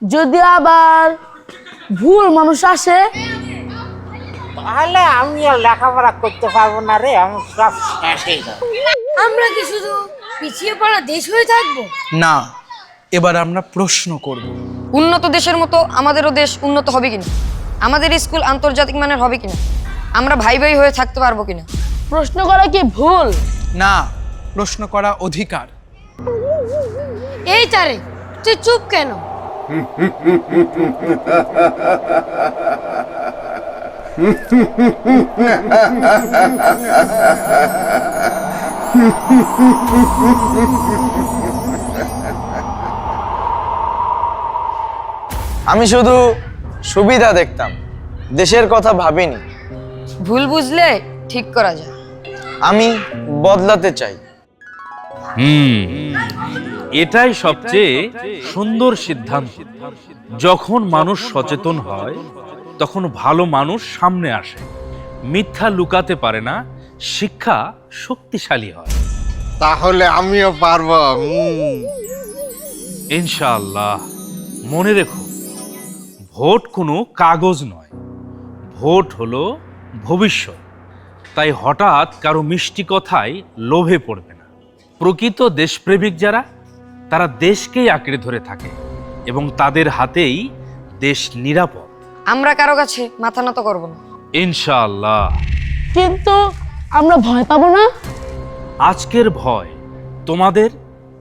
যদি আবার ভুল মানুষ আসে, তাহলে আমি আর লেখাপড়া করতে পারবো না রে, আমি সব শেষ হয়ে যাবো। আমরা কি শুধু পিছিয়ে পড়া দেশ হয়ে থাকবো? না, এবার আমরা প্রশ্ন করব। উন্নত দেশের মতো আমাদেরও দেশ উন্নত হবে কিনা, আমাদের স্কুল আন্তর্জাতিক মানের হবে কিনা, আমরা ভাই ভাই হয়ে থাকতে পারবো কিনা। প্রশ্ন করা কি ভুল? না, প্রশ্ন করা অধিকার। এই তারে, তুই চুপ কেন? আমি শুধু সুবিধা দেখতাম, দেশের কথা ভাবিনি। ভুল বুঝলে ঠিক করা যায়। আমি বদলাতে চাই। এটাই সবচেয়ে সুন্দর সিদ্ধান্ত। যখন মানুষ সচেতন হয় তখন ভালো মানুষ সামনে আসে। মিথ্যা লুকাতে পারে না, শিক্ষা শক্তিশালী হয়। তাহলে আমিও পারবো। ইনশাআল্লাহ। মনে রেখো, ভোট কোনো কাগজ নয়, ভোট হলো ভবিষ্যৎ। তাই হঠাৎ কারো মিষ্টি কথায় লোভে পড়বে না। প্রকৃত দেশপ্রেমিক যারা, তারা দেশকেই আঁকড়ে ধরে থাকে এবং তাদের হাতেই দেশ নিরাপদ। আমরা কারো কাছে মাথা নত করবো না। ইনশাআল্লাহ। কিন্তু আমরা ভয় পাবো না? আজকের ভয় তোমাদের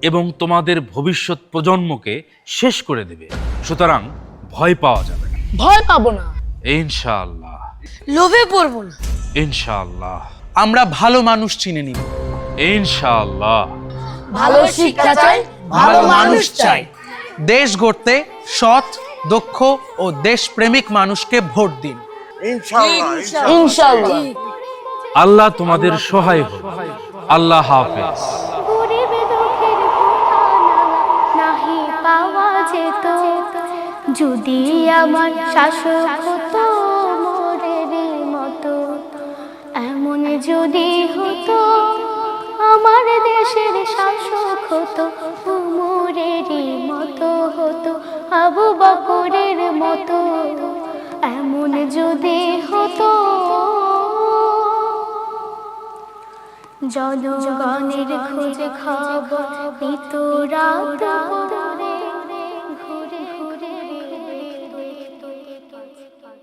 এবং তোমাদের ভবিষ্যৎ প্রজন্মকে শেষ করে দেবে। সুতরাং ভয় পাওয়া যাবে না। ভয় পাবো না। ইনশাআল্লাহ। লোভে পড়বো না। ইনশাআল্লাহ। আমরা ভালো মানুষ চিনে নিব। ইনশাআল্লাহ। ভালো শিক্ষা চাই, ভালো মানুষ চাই। দেশ গড়তে সৎ, দক্ষ ও দেশপ্রেমিক মানুষকে ভোট দিন। ইনশাআল্লাহ। আল্লাহ তোমাদের সহায় হোক। আল্লাহ হাফেজ। গরিবে দুঃখের ঠিকানা নাহি পাওয়া যেত, যদি আমার শাসক হতো মোরেরই মতো। এমন যদি হতো আমার দেশের শাসক হতো উমরেরই মতো হতো, আবু বকরের মতো। এমন যদি হতো জনগণের খোঁজে খবর নিত রাত